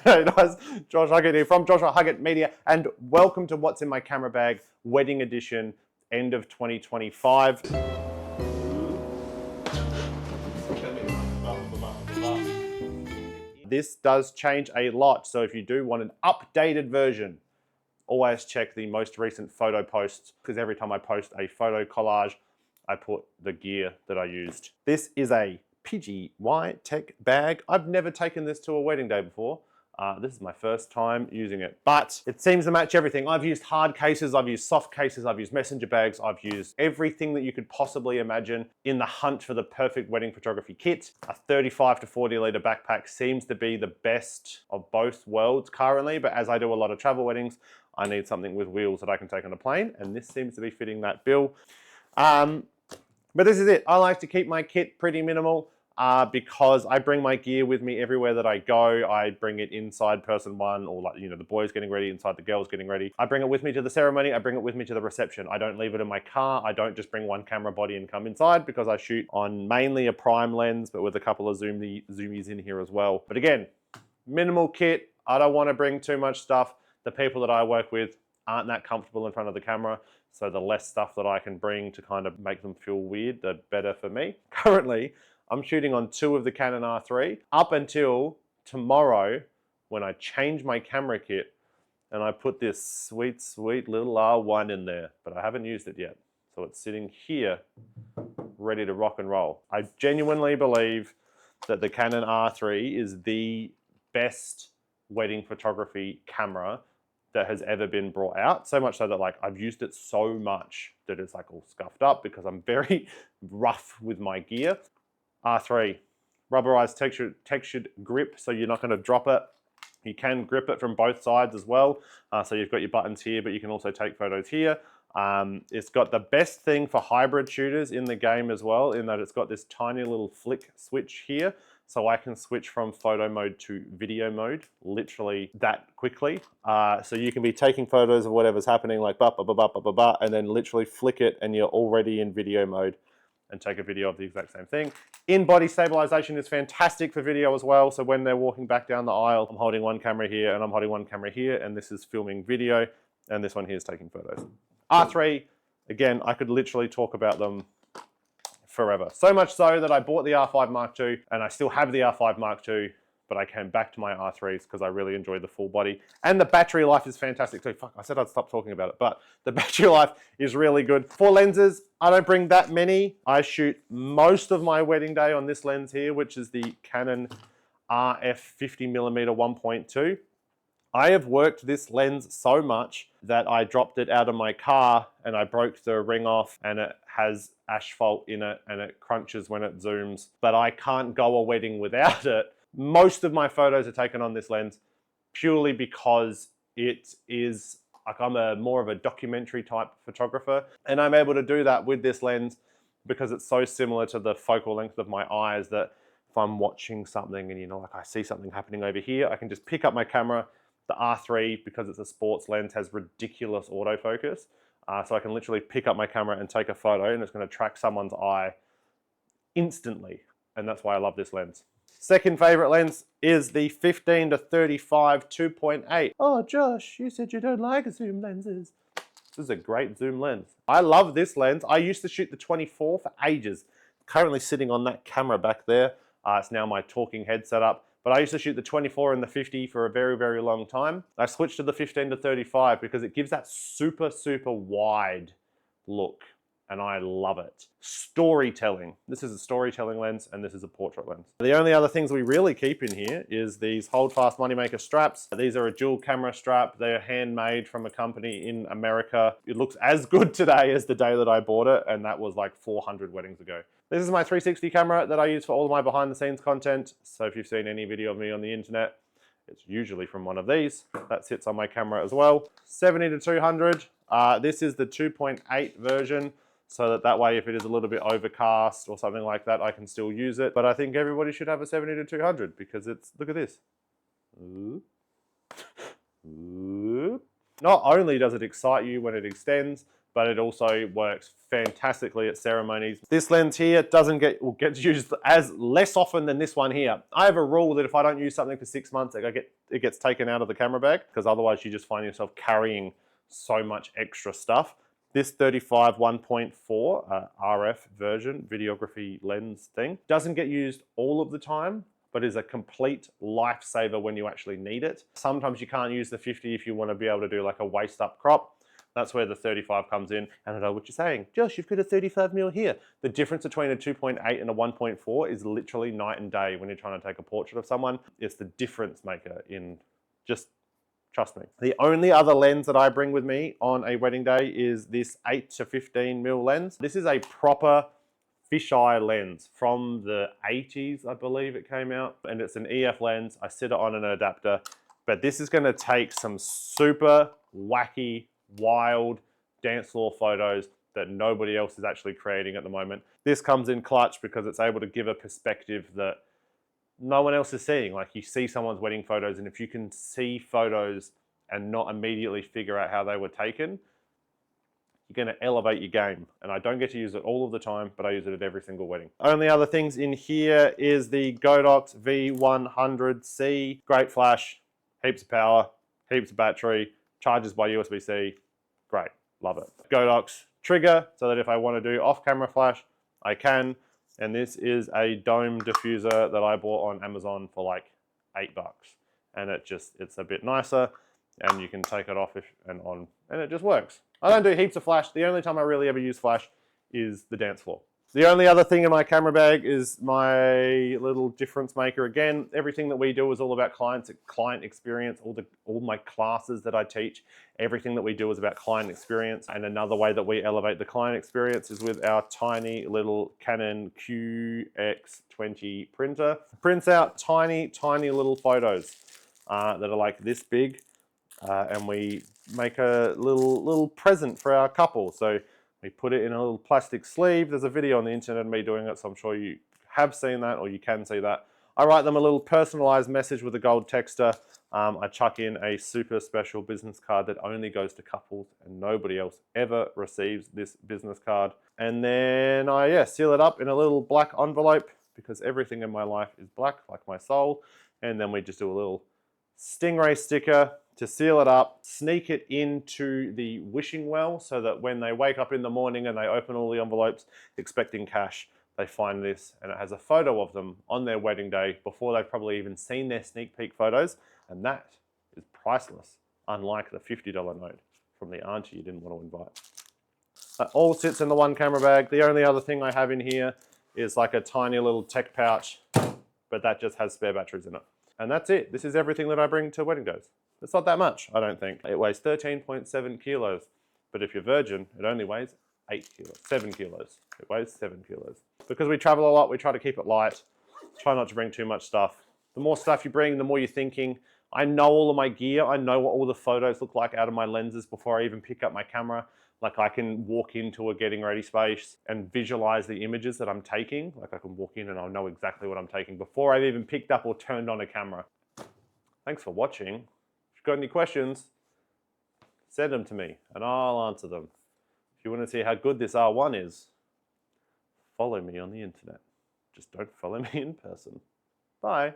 Hey guys, Josh Huggett here from Josh Huggett Media, and welcome to What's in My Camera Bag Wedding Edition, end of 2025. This does change a lot, so if you do want an updated version, always check the most recent photo posts, because every time I post a photo collage, I put the gear that I used. This is a PGY Tech bag. I've never taken this to a wedding day before. This is my first time using it, but it seems to match everything. I've used hard cases, I've used soft cases, I've used messenger bags, I've used everything that you could possibly imagine in the hunt for the perfect wedding photography kit. A 35 to 40 litre backpack seems to be the best of both worlds currently, but as I do a lot of travel weddings, I need something with wheels that I can take on a plane, and this seems to be fitting that bill. But this is it. I like to keep my kit pretty minimal. Because I bring my gear with me everywhere that I go. I bring it inside person one, or like, you know, the boys getting ready, inside the girls getting ready. I bring it with me to the ceremony. I bring it with me to the reception. I don't leave it in my car. I don't just bring one camera body and come inside, because I shoot on mainly a prime lens, but with a couple of zoomies in here as well. But again, minimal kit. I don't want to bring too much stuff. The people that I work with aren't that comfortable in front of the camera. So the less stuff that I can bring to kind of make them feel weird, the better for me. Currently, I'm shooting on 2 of the Canon R3 up until tomorrow, when I change my camera kit and I put this sweet, sweet little R1 in there, but I haven't used it yet. So it's sitting here ready to rock and roll. I genuinely believe that the Canon R3 is the best wedding photography camera that has ever been brought out. So much so that, like, I've used it so much that it's like all scuffed up, because I'm very rough with my gear. R3, rubberized textured grip, so you're not going to drop it. You can grip it from both sides as well. So you've got your buttons here, but you can also take photos here. It's got the best thing for hybrid shooters in the game as well, in that it's got this tiny little flick switch here. So I can switch from photo mode to video mode literally that quickly. So you can be taking photos of whatever's happening, like and then literally flick it and you're already in video mode and take a video of the exact same thing. In-body stabilization is fantastic for video as well. So when they're walking back down the aisle, I'm holding one camera here and I'm holding one camera here, and this is filming video, and this one here is taking photos. R3, again, I could literally talk about them forever. So much so that I bought the R5 Mark II, and I still have the R5 Mark II, but I came back to my R3s because I really enjoy the full body. And the battery life is fantastic too. Fuck, I said I'd stop talking about it, but the battery life is really good. For lenses, I don't bring that many. I shoot most of my wedding day on this lens here, which is the Canon RF 50mm 1.2. I have worked this lens so much that I dropped it out of my car and I broke the ring off, and it has asphalt in it and it crunches when it zooms, but I can't go a wedding without it. Most of my photos are taken on this lens purely because it is, like, I'm more of a documentary type photographer, and I'm able to do that with this lens because it's so similar to the focal length of my eyes that if I'm watching something and, you know, like I see something happening over here, I can just pick up my camera. The R3, because it's a sports lens, has ridiculous autofocus. So I can literally pick up my camera and take a photo, and it's going to track someone's eye instantly. And that's why I love this lens. Second favorite lens is the 15 to 35 2.8. Oh, Josh, you said you don't like zoom lenses. This is a great zoom lens. I love this lens. I used to shoot the 24 for ages. Currently sitting on that camera back there. It's now my talking head setup. But I used to shoot the 24 and the 50 for a very, very long time. I switched to the 15 to 35 because it gives that super, super wide look, and I love it. Storytelling. This is a storytelling lens, and this is a portrait lens. The only other things we really keep in here is these Holdfast Moneymaker straps. These are a dual camera strap. They're handmade from a company in America. It looks as good today as the day that I bought it, and that was like 400 weddings ago. This is my 360 camera that I use for all of my behind the scenes content. So if you've seen any video of me on the internet, it's usually from one of these. That sits on my camera as well. 70 to 200. This is the 2.8 version. So that way, if it is a little bit overcast or something like that, I can still use it. But I think everybody should have a 70 to 200 because it's, look at this. Ooh. Ooh. Not only does it excite you when it extends, but it also works fantastically at ceremonies. This lens here gets used as less often than this one here. I have a rule that if I don't use something for 6 months, it gets taken out of the camera bag, because otherwise you just find yourself carrying so much extra stuff. This 35 1.4 RF version, videography lens thing, doesn't get used all of the time, but is a complete lifesaver when you actually need it. Sometimes you can't use the 50 if you want to be able to do like a waist up crop. That's where the 35 comes in. And I know what you're saying. Josh, you've got a 35mm here. The difference between a 2.8 and a 1.4 is literally night and day when you're trying to take a portrait of someone. It's the difference maker in just, trust me. The only other lens that I bring with me on a wedding day is this 8 to 15mm lens. This is a proper fisheye lens from the 80s, I believe it came out. And it's an EF lens. I sit it on an adapter. But this is gonna take some super wacky, wild dance floor photos that nobody else is actually creating at the moment. This comes in clutch because it's able to give a perspective that no one else is seeing. Like, you see someone's wedding photos, and if you can see photos and not immediately figure out how they were taken, you're going to elevate your game. And I don't get to use it all of the time, but I use it at every single wedding. Only other things in here is the Godox V100C. Great flash, heaps of power, heaps of battery, charges by USB-C. Great, love it. Godox trigger, so that if I want to do off-camera flash, I can. And this is a dome diffuser that I bought on Amazon for like $8. And it's a bit nicer, and you can take it off and on, and it just works. I don't do heaps of flash. The only time I really ever use flash is the dance floor. The only other thing in my camera bag is my little difference maker. Again, everything that we do is all about client experience. All my classes that I teach, everything that we do is about client experience. And another way that we elevate the client experience is with our tiny little Canon QX20 printer. It prints out tiny, tiny little photos that are like this big. And we make a little present for our couple. So we put it in a little plastic sleeve. There's a video on the internet of me doing it, so I'm sure you have seen that, or you can see that. I write them a little personalized message with a gold texter. I chuck in a super special business card that only goes to couples, and nobody else ever receives this business card. And then I seal it up in a little black envelope, because everything in my life is black, like my soul. And then we just do a little stingray sticker to seal it up, sneak it into the wishing well, so that when they wake up in the morning and they open all the envelopes expecting cash, they find this, and it has a photo of them on their wedding day before they've probably even seen their sneak peek photos. And that is priceless, unlike the $50 note from the auntie you didn't want to invite. That all sits in the one camera bag. The only other thing I have in here is like a tiny little tech pouch, but that just has spare batteries in it. And that's it. This is everything that I bring to wedding days. It's not that much, I don't think. It weighs 13.7 kilos, but if you're virgin, it only weighs 7 kilos. It weighs 7 kilos. Because we travel a lot, we try to keep it light. Try not to bring too much stuff. The more stuff you bring, the more you're thinking. I know all of my gear. I know what all the photos look like out of my lenses before I even pick up my camera. Like, I can walk into a getting ready space and visualize the images that I'm taking. Like, I can walk in and I'll know exactly what I'm taking before I've even picked up or turned on a camera. Thanks for watching. If you've got any questions, send them to me and I'll answer them. If you want to see how good this R1 is, follow me on the internet. Just don't follow me in person. Bye.